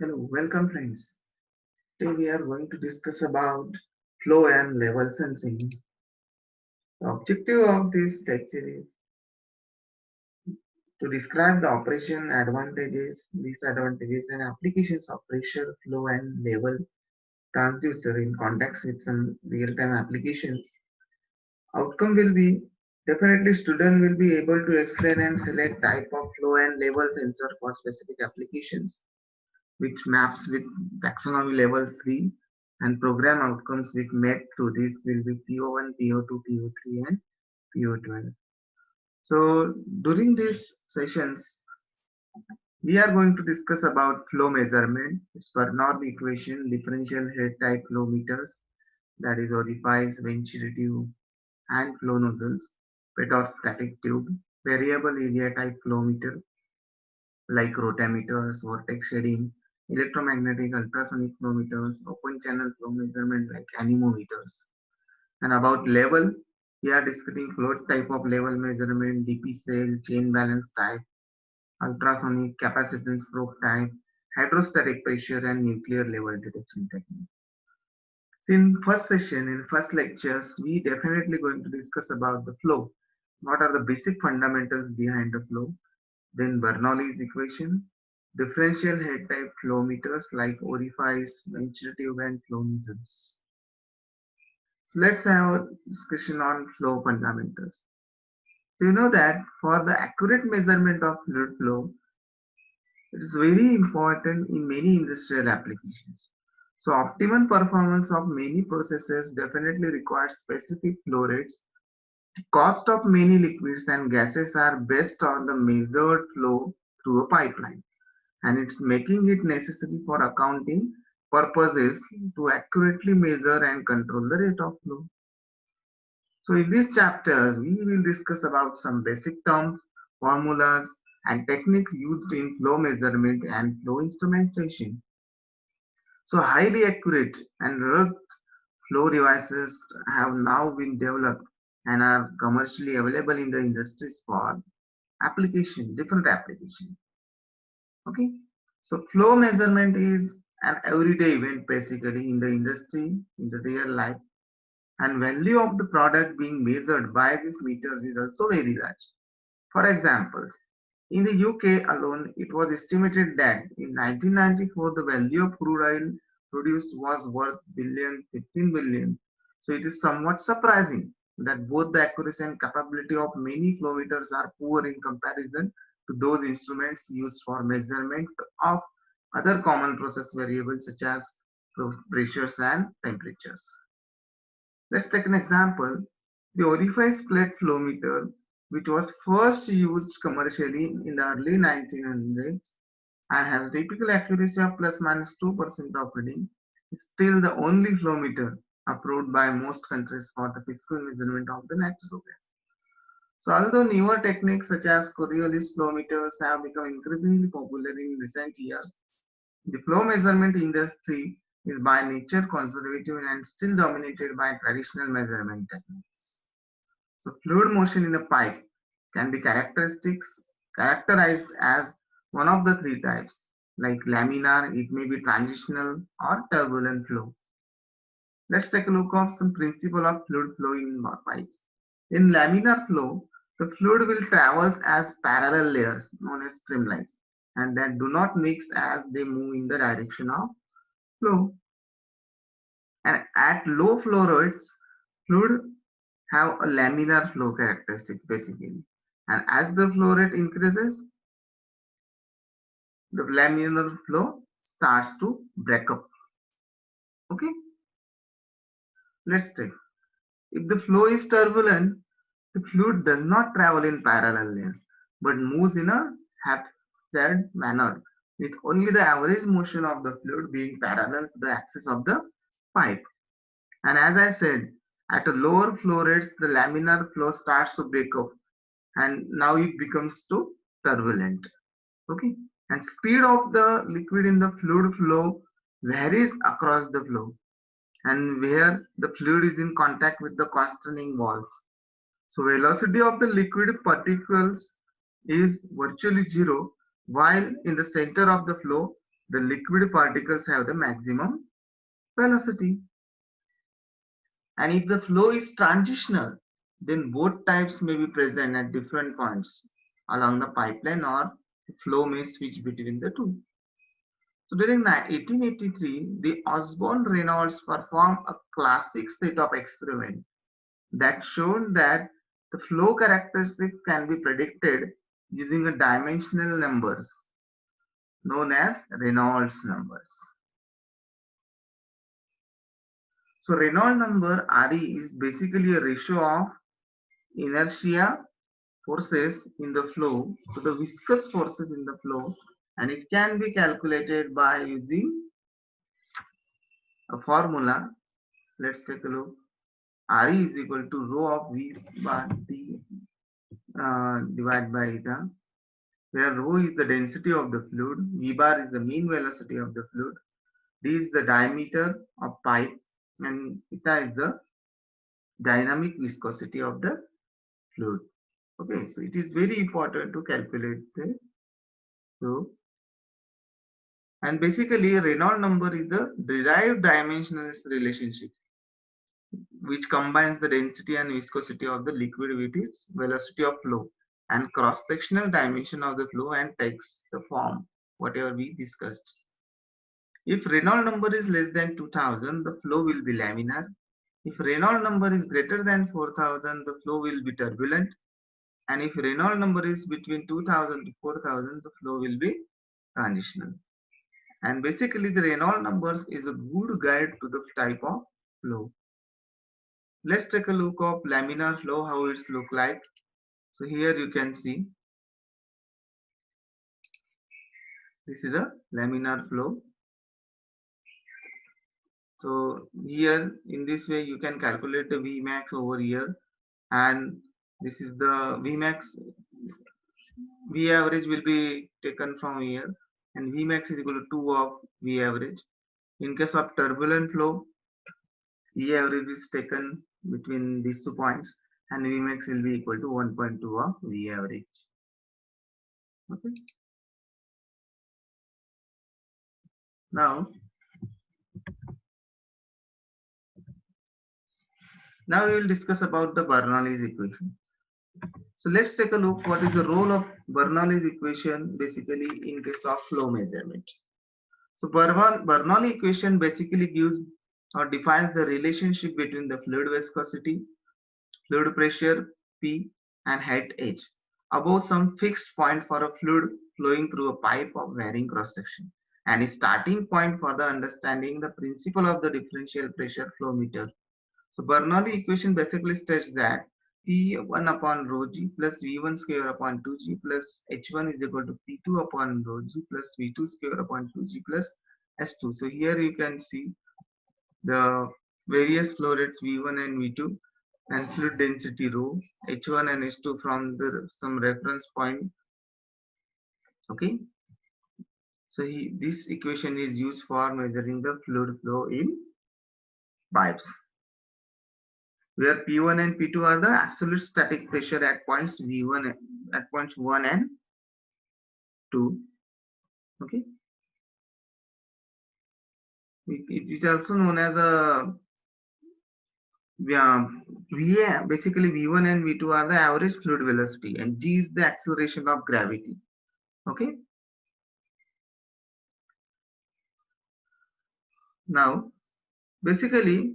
Hello, welcome friends. Today we are going to discuss about flow and level sensing. The objective of this lecture is to describe the operation advantages, disadvantages and applications of pressure, flow and level transducer in context with some real-time applications. Outcome will be definitely student will be able to explain and select type of flow and level sensor for specific applications, which maps with taxonomy level 3, and program outcomes which met through this will be PO1, PO2, PO3 and PO12. So during these sessions, we are going to discuss about flow measurement. It's Bernoulli equation, differential head type flow meters, that is orifice, venturi tube and flow nozzles, Petort static tube, variable area type flow meter, like rotameters, vortex shading, electromagnetic ultrasonic flow meters, open channel flow measurement like anemometers. And about level, we are discussing float type of level measurement, DP cell, chain balance type, ultrasonic capacitance probe type, hydrostatic pressure and nuclear level detection technique. So in first session, in first lectures, we definitely going to discuss about the flow. What are the basic fundamentals behind the flow? Then Bernoulli's equation, differential head type flow meters like orifice, venturi tube and flow nozzles. So let's have a discussion on flow fundamentals. Do you know that for the accurate measurement of fluid flow, it is very important in many industrial applications. So optimum performance of many processes definitely requires specific flow rates. The cost of many liquids and gases are based on the measured flow through a pipeline, and it's making it necessary for accounting purposes to accurately measure and control the rate of flow. So in this chapter, we will discuss about some basic terms, formulas, and techniques used in flow measurement and flow instrumentation. So highly accurate and rugged flow devices have now been developed and are commercially available in the industries for application, different application. Okay. So flow measurement is an everyday event basically in the industry, in the real life, and value of the product being measured by these meters is also very large. For examples, in the UK alone, it was estimated that in 1994 the value of crude oil produced was worth 15 billion. So it is somewhat surprising that both the accuracy and capability of many flow meters are poor in comparison to those instruments used for measurement of other common process variables such as pressures and temperatures. Let's take an example. The orifice plate flow meter, which was first used commercially in the early 1900s and has a typical accuracy of plus minus 2% of reading, is still the only flow meter approved by most countries for the physical measurement of the natural gas. So although newer techniques such as Coriolis flow meters have become increasingly popular in recent years, the flow measurement industry is by nature conservative and still dominated by traditional measurement techniques. So fluid motion in a pipe can be characterized as one of the three types. Like laminar, it may be transitional or turbulent flow. Let's take a look at some principle of fluid flow in pipes. In laminar flow, the fluid will traverse as parallel layers known as streamlines, and that do not mix as they move in the direction of flow. And at low flow rates, fluid have a laminar flow characteristics basically. And as the flow rate increases, the laminar flow starts to break up. Okay, let's take. If the flow is turbulent, the fluid does not travel in parallel lanes, but moves in a haphazard manner, with only the average motion of the fluid being parallel to the axis of the pipe. And as I said, at a lower flow rates, the laminar flow starts to break up, and now it becomes too turbulent. Okay, and speed of the liquid in the fluid flow varies across the flow, and where the fluid is in contact with the constraining walls. So velocity of the liquid particles is virtually zero, while in the center of the flow, the liquid particles have the maximum velocity. And if the flow is transitional, then both types may be present at different points along the pipeline, or the flow may switch between the two. So during 1883, the Osborne-Reynolds performed a classic set of experiments that showed that the flow characteristics can be predicted using a dimensional numbers known as Reynolds numbers. So Reynolds number RE is basically a ratio of inertia forces in the flow to the viscous forces in the flow, and it can be calculated by using a formula. Let's take a look. RE is equal to rho of V bar T divided by eta, where rho is the density of the fluid, V bar is the mean velocity of the fluid, D is the diameter of pipe, and eta is the dynamic viscosity of the fluid. Okay, so it is very important to calculate the flow. And basically, Reynolds number is a derived dimensional relationship which combines the density and viscosity of the liquid with its velocity of flow and cross-sectional dimension of the flow, and takes the form whatever we discussed. If Reynolds number is less than 2000, the flow will be laminar. If Reynolds number is greater than 4000, the flow will be turbulent. And if Reynolds number is between 2000 to 4000, the flow will be transitional. And basically, the Reynolds numbers is a good guide to the type of flow. Let's take a look of laminar flow, how it's look like. So here you can see this is a laminar flow. So here in this way you can calculate the Vmax over here, and this is the Vmax. V average will be taken from here, and Vmax is equal to 2 of V average. In case of turbulent flow, V average is taken between these 2 points, and Vmax will be equal to 1.2 of V average. Okay. Now we will discuss about the Bernoulli's equation. So let's take a look what is the role of Bernoulli's equation basically in case of flow measurement. So Bernoulli equation basically gives or defines the relationship between the fluid viscosity, fluid pressure P, and height h above some fixed point for a fluid flowing through a pipe of varying cross section, and a starting point for the understanding the principle of the differential pressure flow meter. So Bernoulli equation basically states that P1 upon rho g plus V1 square upon 2g plus H1 is equal to P2 upon rho g plus V2 square upon 2g plus S2. So here you can see the various flow rates V1 and V2 and fluid density rho, H1 and H2 from some reference point. Okay. So this equation is used for measuring the fluid flow in pipes, where P1 and P2 are the absolute static pressure at points V1 at points 1 and 2. Okay. It is also known as a VA. Basically, V1 and V2 are the average fluid velocity, and G is the acceleration of gravity. Okay. Now, basically,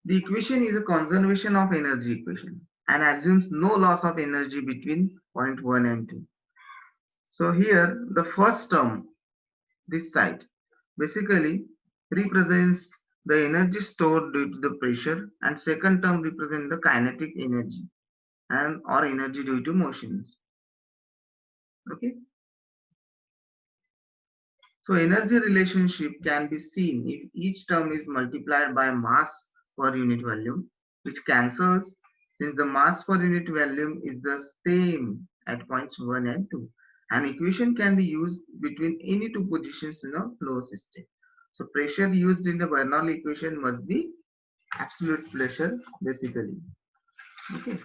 the equation is a conservation of energy equation and assumes no loss of energy between point 1 and 2. So here the first term, this side, basically represents the energy stored due to the pressure, and second term represents the kinetic energy and or energy due to motions. Okay. So energy relationship can be seen if each term is multiplied by mass per unit volume, which cancels since the mass per unit volume is the same at points 1 and 2. An equation can be used between any two positions in a flow system. So pressure used in the Bernoulli equation must be absolute pressure basically. Okay.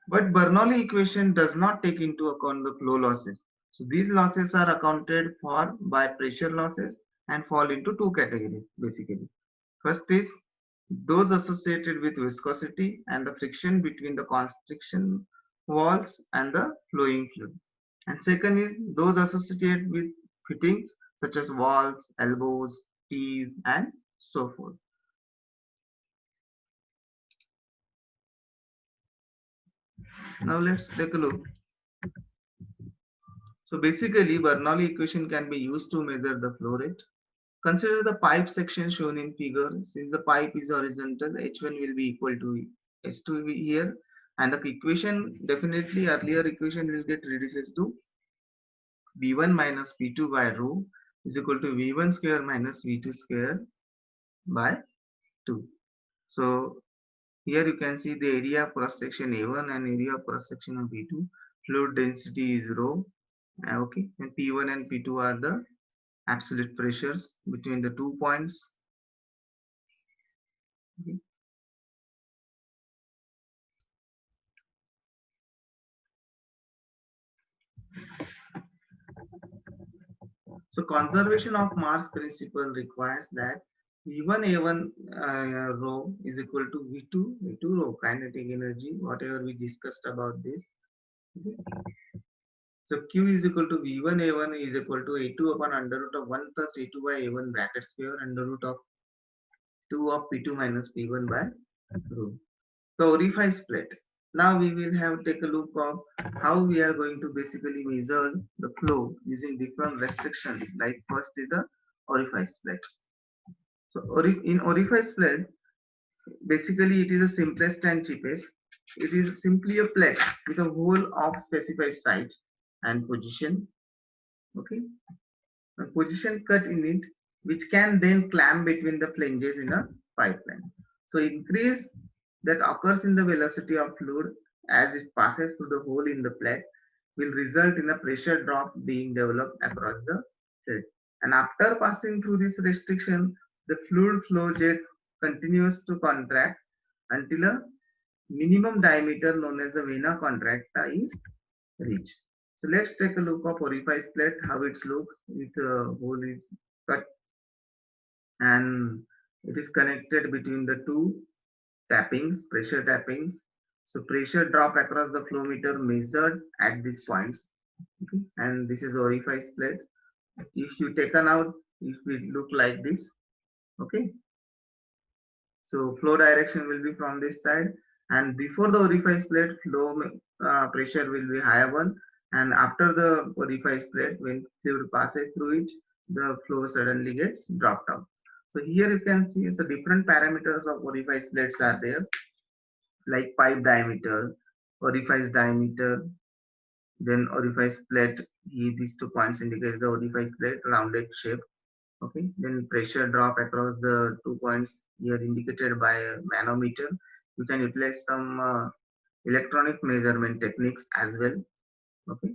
But Bernoulli equation does not take into account the flow losses. So these losses are accounted for by pressure losses and fall into two categories basically. First is those associated with viscosity and the friction between the constriction walls and the flowing fluid. And second is those associated with fittings such as walls, elbows, tees, and so forth. Now let's take a look. So basically, Bernoulli equation can be used to measure the flow rate. Consider the pipe section shown in figure. Since the pipe is horizontal, H1 will be equal to H2 here, and the equation definitely earlier equation will get reduced to V1 minus V2 by rho is equal to V1 square minus V2 square by 2. So here you can see the area of cross section A1 and area of cross section of B2. Fluid density is rho. Okay, and P1 and P2 are the absolute pressures between the 2 points. Okay. So conservation of mass principle requires that V1 A1 rho is equal to V2 A2 rho kinetic energy, whatever we discussed about this. Okay. So Q is equal to V1 A1 is equal to A2 upon under root of 1 plus A2 by A1 bracket square under root of 2 of P2 minus P1 by rho. So orifice plate. Now we will have take a look of how we are going to basically measure the flow using different restrictions. Like first is a orifice plate. So in orifice plate, basically it is the simplest and cheapest. It is simply a plate with a hole of specified size and position. Okay, a position cut in it, which can then clamp between the flanges in a pipeline. So increase that occurs in the velocity of fluid as it passes through the hole in the plate will result in a pressure drop being developed across the plate. And after passing through this restriction, the fluid flow jet continues to contract until a minimum diameter known as the vena contracta is reached. So let's take a look of orifice plate, how it looks with hole is cut and it is connected between the two tappings, pressure tappings. So pressure drop across the flow meter measured at these points. Okay. And this is orifice plate. If you taken out, it will look like this. Okay. So flow direction will be from this side, and before the orifice plate, flow pressure will be higher one, and after the orifice plate, when fluid passes through it, the flow suddenly gets dropped out. So here you can see the different parameters of orifice plates are there, like pipe diameter, orifice diameter, then orifice plate. These 2 points indicate the orifice plate rounded shape. Okay, then pressure drop across the 2 points here indicated by a manometer. You can utilize some electronic measurement techniques as well. Okay,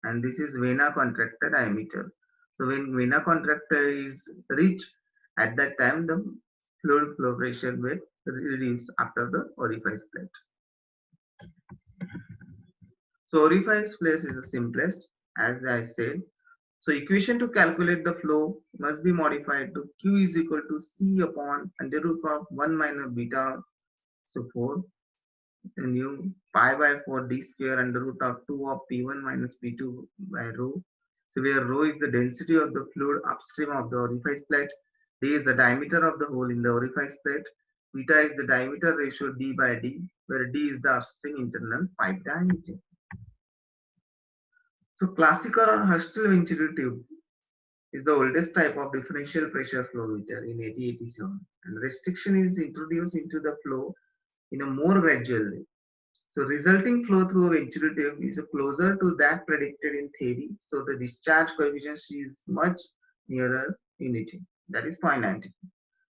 and this is vena contractor diameter. So when vena contractor is reached, at that time the fluid flow pressure will reduce after the orifice plate. So orifice plate is the simplest, as I said. So equation to calculate the flow must be modified to Q is equal to C upon under root of 1 minus beta, so 4, nu pi by 4 d square under root of 2 of P1 minus P2 by rho. So where rho is the density of the fluid upstream of the orifice plate, d is the diameter of the hole in the orifice plate, beta is the diameter ratio d by d, where d is the upstream internal pipe diameter. So classical or Hustel venturi tube is the oldest type of differential pressure flow meter in 1887, and restriction is introduced into the flow in a more gradual way. So resulting flow through a venturi tube is closer to that predicted in theory, so the discharge coefficient is much nearer unity, that is 0.90,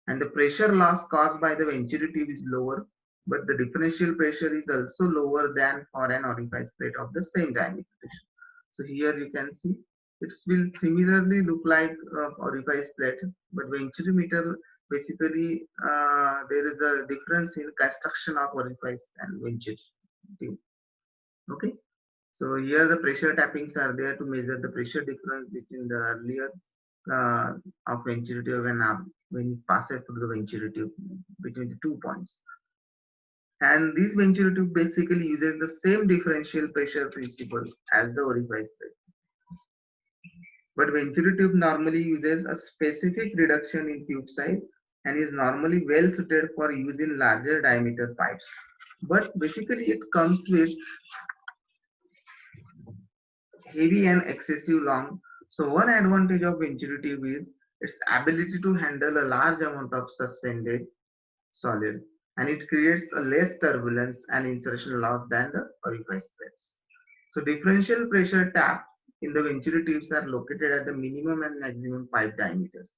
and the pressure loss caused by the venturi tube is lower, but the differential pressure is also lower than for an orifice plate of the same diameter. So here you can see it will similarly look like orifice plate, but venturimeter basically there is a difference in construction of orifice and venturi. Okay, So here the pressure tappings are there to measure the pressure difference between the earlier uh, of venturi tube and when it passes through the venturi tube between the 2 points. And this venturi tube basically uses the same differential pressure principle as the orifice plate. But venturi tube normally uses a specific reduction in tube size and is normally well suited for use in larger diameter pipes. But basically it comes with heavy and excessive long. So one advantage of venturi tube is its ability to handle a large amount of suspended solids, and it creates a less turbulence and insertion loss than the orifice plates. So differential pressure taps in the venturi tubes are located at the minimum and maximum pipe diameters.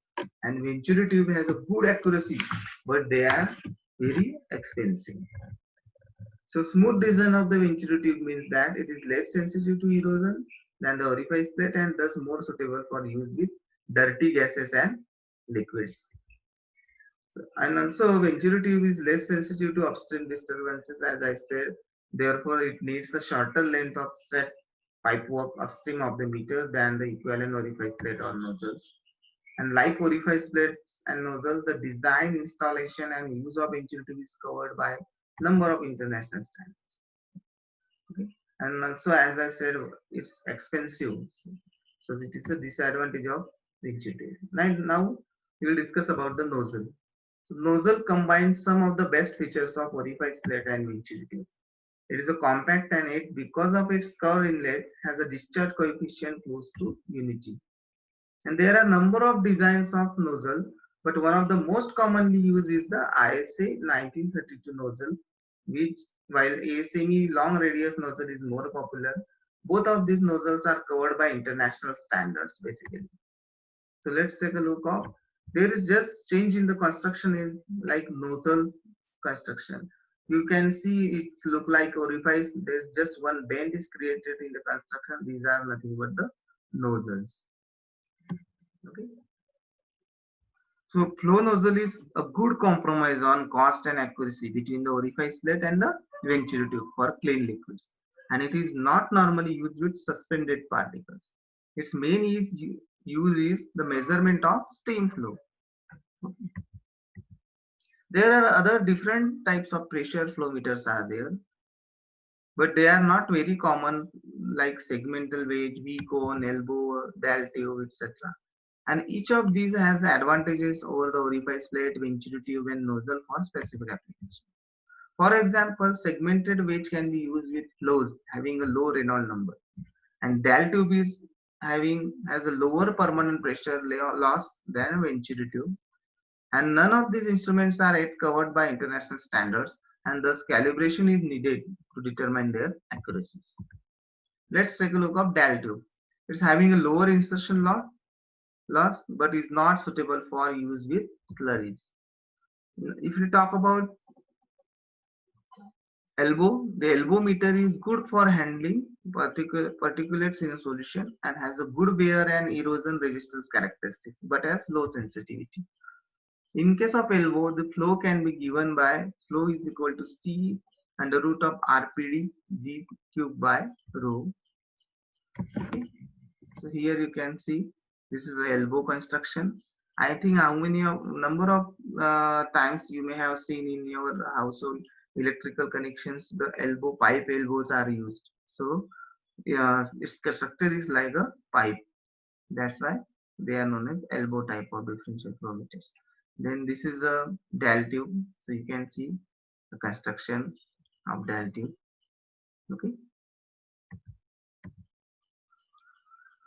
And venturi tube has a good accuracy, but they are very expensive. So smooth design of the venturi tube means that it is less sensitive to erosion than the orifice plate and thus more suitable for use with dirty gases and liquids. And also venturi tube is less sensitive to upstream disturbances, as I said. Therefore, it needs a shorter length of set pipework upstream of the meter than the equivalent orifice plate or nozzles. And like orifice plates and nozzles, the design, installation, and use of venturi tube is covered by number of international standards. Okay. And also, as I said, it's expensive. So it is a disadvantage of venturi tube. Now we will discuss about the nozzle. So nozzle combines some of the best features of orifice plate and venturi tube. It is a compact and it, because of its curved inlet, has a discharge coefficient close to unity. And there are a number of designs of nozzle, but one of the most commonly used is the ISA 1932 nozzle, which while ASME long radius nozzle is more popular, both of these nozzles are covered by international standards basically. So let's take a look of, there is just change in the construction is like nozzle construction. You can see it look like orifice. There's just one bend is created in the construction. These are nothing but the nozzles. Okay. So flow nozzle is a good compromise on cost and accuracy between the orifice plate and the venturi tube for clean liquids. And it is not normally used with suspended particles. Its main use is the measurement of steam flow. Okay. There are other different types of pressure flow meters are there, but they are not very common like segmental wedge, V-cone, elbow, dial tube, etc. And each of these has advantages over the orifice plate, venturi tube, and nozzle for specific application. For example, segmented wedge can be used with flows having a low Reynolds number, and dial tube is has a lower permanent pressure loss than venturi tube. And none of these instruments are yet covered by international standards, and thus calibration is needed to determine their accuracies. Let's take a look at dial tube. It's having a lower insertion loss, but is not suitable for use with slurries. If we talk about elbow, the elbow meter is good for handling particulates in a solution and has a good wear and erosion resistance characteristics, but has low sensitivity. In case of elbow, the flow can be given by flow is equal to C under root of RPD V cube by rho. Okay. So here you can see this is the elbow construction. I think how many number of times you may have seen in your household electrical connections, the pipe elbows are used. So its structure is like a pipe. That's why they are known as elbow type of differential flow meters. Then this is a dial tube. So you can see the construction of dial tube. Okay.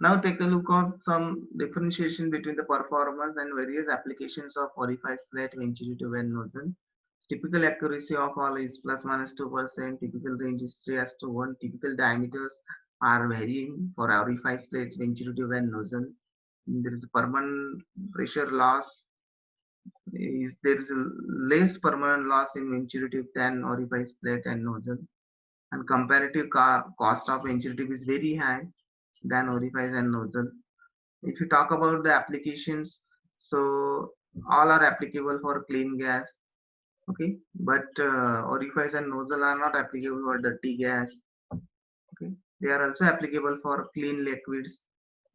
Now take a look at some differentiation between the performance and various applications of orifice plate, venturi tube, and nozzle. Typical accuracy of all is plus minus 2%. Typical range is 3:1. Typical diameters are varying for orifice plate, venturi tube, and nozzle. There is a permanent pressure loss. There is a less permanent loss in venturi tube than orifice plate and nozzle. And comparative cost of venturi tube is very high than orifice and nozzle. If you talk about the applications, so all are applicable for clean gas, okay, but orifice and nozzle are not applicable for dirty gas, okay. They are also applicable for clean liquids,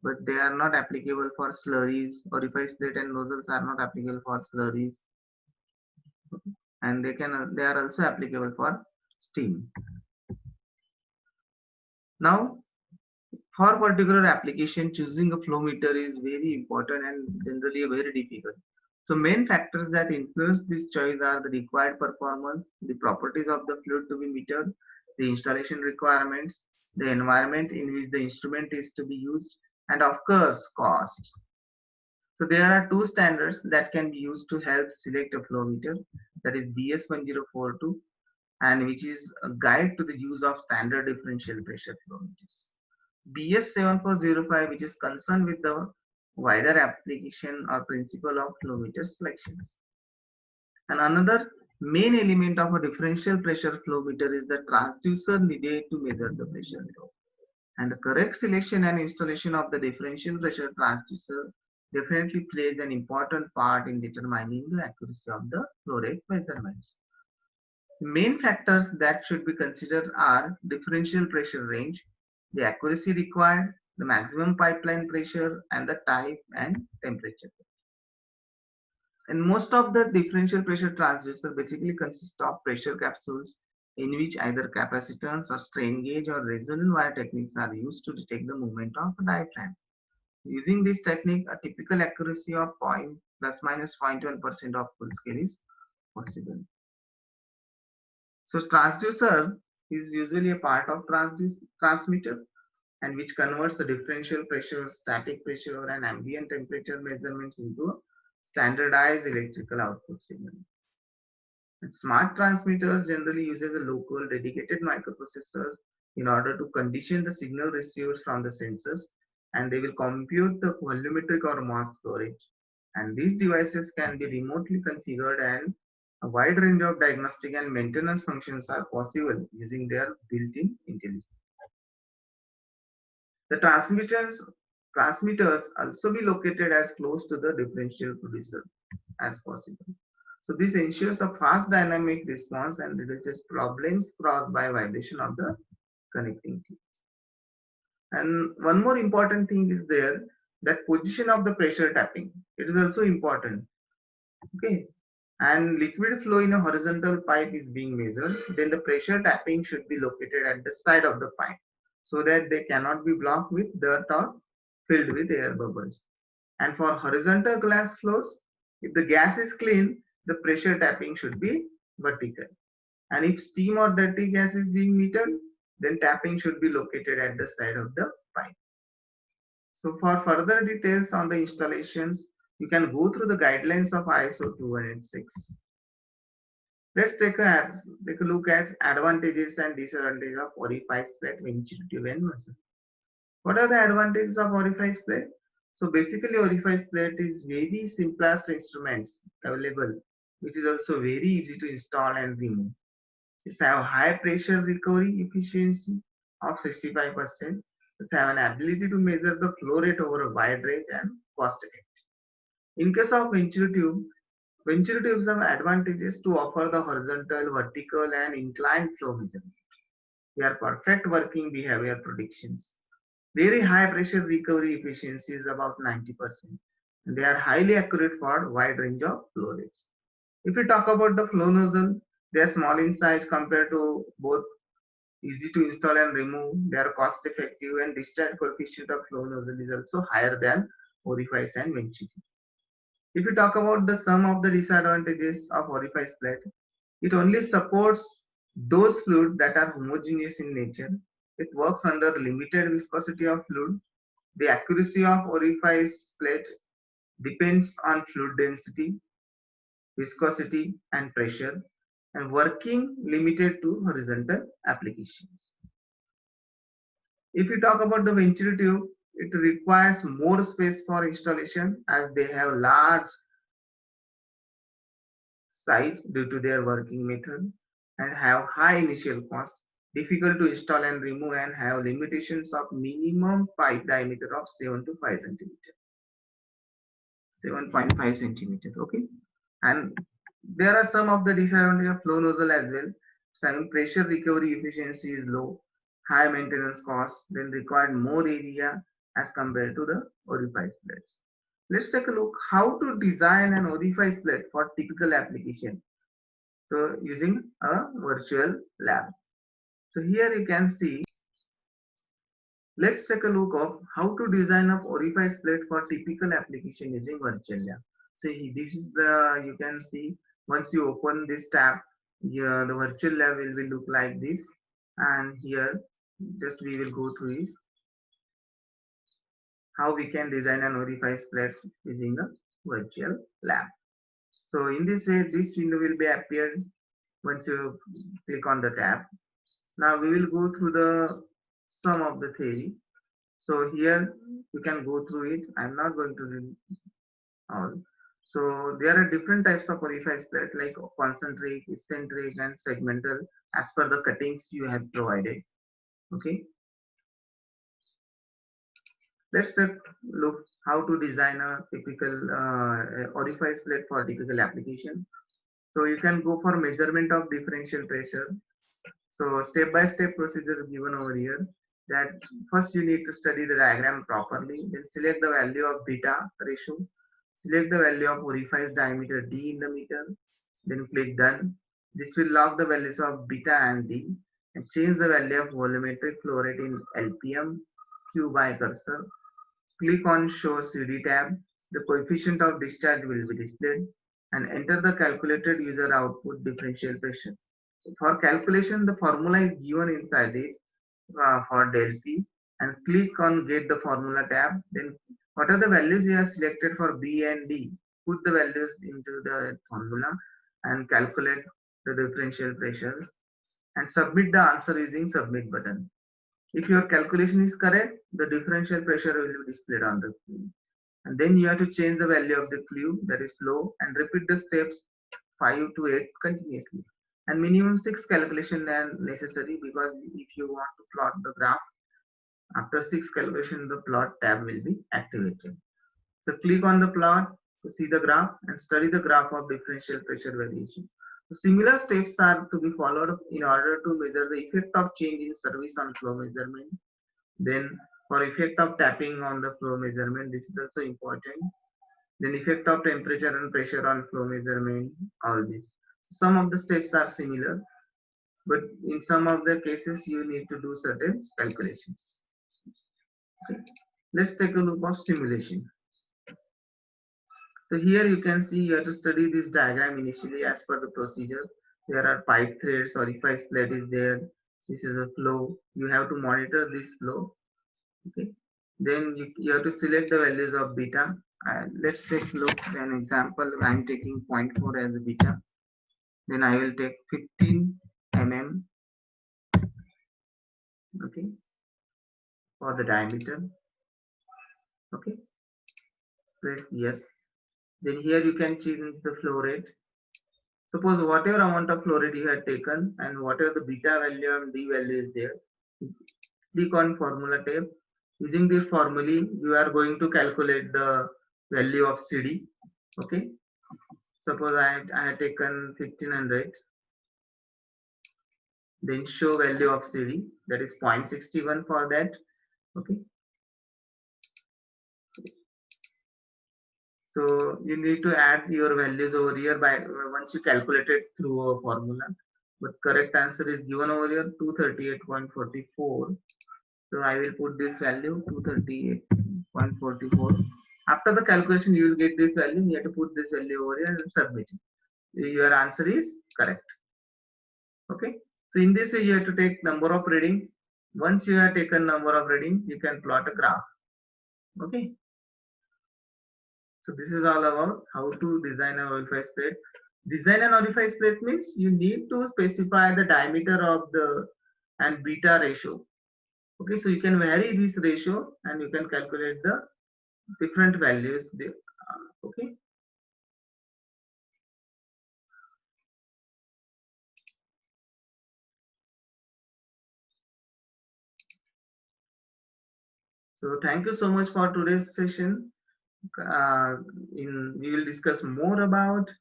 but they are not applicable for slurries. Orifice plate and nozzles are not applicable for slurries, and they are also applicable for steam. Now, for particular application, choosing a flow meter is very important and generally very difficult. So main factors that influence this choice are the required performance, the properties of the fluid to be metered, the installation requirements, the environment in which the instrument is to be used, and of course, cost. So there are two standards that can be used to help select a flow meter, that is BS1042, and which is a guide to the use of standard differential pressure flow meters. BS7405, which is concerned with the wider application or principle of flow meter selections. And another main element of a differential pressure flow meter is the transducer needed to measure the pressure flow. And the correct selection and installation of the differential pressure transducer definitely plays an important part in determining the accuracy of the flow rate measurements. The main factors that should be considered are differential pressure range, the accuracy required, the maximum pipeline pressure, and the type and temperature. And most of the differential pressure transducer basically consist of pressure capsules in which either capacitance or strain gauge or resonant wire techniques are used to detect the movement of a diaphragm. Using this technique, a typical accuracy of plus minus 0.1% of full scale is possible. So transducer is usually a part of transmitter and which converts the differential pressure, static pressure, and ambient temperature measurements into a standardized electrical output signal. And smart transmitters generally uses a local dedicated microprocessors in order to condition the signal received from the sensors, and they will compute the volumetric or mass storage. And these devices can be remotely configured, and a wide range of diagnostic and maintenance functions are possible using their built-in intelligence. The transmitters also be located as close to the differential producer as possible. So this ensures a fast dynamic response and reduces problems caused by vibration of the connecting tube. And one more important thing is there, that position of the pressure tapping. It is also important. Okay. And liquid flow in a horizontal pipe is being measured, then the pressure tapping should be located at the side of the pipe so that they cannot be blocked with dirt or filled with air bubbles. And for horizontal glass flows, if the gas is clean, the pressure tapping should be vertical. And if steam or dirty gas is being metered, then tapping should be located at the side of the pipe. So for further details on the installations, you can go through the guidelines of ISO 206. Let's take a look at advantages and disadvantages of orifice plate, venturi tube, and nozzle. What are the advantages of orifice plate? So basically, orifice plate is very simplest instruments available, which is also very easy to install and remove. It's have high pressure recovery efficiency of 65%. It's have an ability to measure the flow rate over a wide range and cost effective. In case of venturi tubes have advantages to offer the horizontal, vertical, and inclined flow measurement. They are perfect working behavior predictions. Very high pressure recovery efficiency is about 90%. And they are highly accurate for a wide range of flow rates. If we talk about the flow nozzle, they are small in size compared to both easy to install and remove. They are cost effective, and discharge coefficient of flow nozzle is also higher than orifice and venturi. If we talk about the sum of the disadvantages of orifice plate, it only supports those fluids that are homogeneous in nature. It works under limited viscosity of fluid. The accuracy of orifice plate depends on fluid density, viscosity, and pressure, and working limited to horizontal applications. If you talk about the venturi tube, it requires more space for installation as they have large size due to their working method and have high initial cost, difficult to install and remove, and have limitations of minimum pipe diameter of 7 to 5 centimeter. 7.5 centimeter. Okay. And there are some of the disadvantages of flow nozzle as well. Some pressure recovery efficiency is low, high maintenance cost, then required more area as compared to the orifice plates. Let's take a look how to design an orifice plate for typical application. So using a virtual lab. So here you can see, let's take a look of how to design a orifice plate for typical application using virtual lab. So this is the, you can see once you open this tab, here the virtual lab will look like this, and here just we will go through it, how we can design an orifice plate using a virtual lab. So in this way, this window will be appeared once you click on the tab. Now we will go through the sum of the theory. So here you can go through it. I'm not going to read all. So there are different types of orifice plate like concentric, eccentric, and segmental as per the cuttings you have provided. Okay. Let's take look how to design a typical orifice plate for typical application. So you can go for measurement of differential pressure. So step-by-step procedure given over here, that first you need to study the diagram properly, then select the value of beta ratio, select the value of orifice diameter D in the meter, then click done. This will log the values of beta and D and change the value of volumetric flow rate in LPM Q by cursor. Click on Show CD tab. The coefficient of discharge will be displayed, and enter the calculated user output differential pressure. For calculation, the formula is given inside it for del P, and click on Get the Formula tab. Then what are the values you have selected for B and D? Put the values into the formula and calculate the differential pressures and submit the answer using submit button. If your calculation is correct, the differential pressure will be displayed on the screen. And then you have to change the value of the flow, that is flow, and repeat the steps 5 to 8 continuously. And minimum 6 calculation are necessary, because if you want to plot the graph, after 6 calculation the plot tab will be activated. So click on the plot to see the graph and study the graph of differential pressure variations. So similar steps are to be followed in order to measure the effect of change in service on flow measurement. Then for effect of tapping on the flow measurement, this is also important. Then effect of temperature and pressure on flow measurement, all this. Some of the steps are similar, but in some of the cases you need to do certain calculations. Okay. Let's take a look of simulation. So here you can see you have to study this diagram initially as per the procedures. There are pipe threads, orifice plate is there. This is a flow. You have to monitor this flow. Okay. Then you have to select the values of beta. Let's take a look at an example. I'm taking 0.4 as a beta. Then I will take 15 mm. Okay. For the diameter. Okay. Press yes. Then here you can change the flow rate. Suppose whatever amount of flow rate you had taken and whatever the beta value and D value is there, click on formula tab. Using this formula, you are going to calculate the value of CD. Okay. Suppose I had taken 1500. Then show value of CD, that is 0.61 for that. Okay. So you need to add your values over here by once you calculate it through a formula. But correct answer is given over here 238.44. So I will put this value 238.44. After the calculation, you will get this value. You have to put this value over here and submit it. Your answer is correct. Okay. So in this way, you have to take number of readings. Once you have taken number of readings, you can plot a graph. Okay. So this is all about how to design an orifice plate. Design an orifice plate means you need to specify the diameter of the and beta ratio. Okay, so you can vary this ratio and you can calculate the different values there. Okay. So thank you so much for today's session. We will discuss more about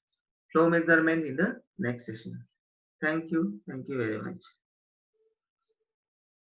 flow measurement in the next session. Thank you. Thank you very much.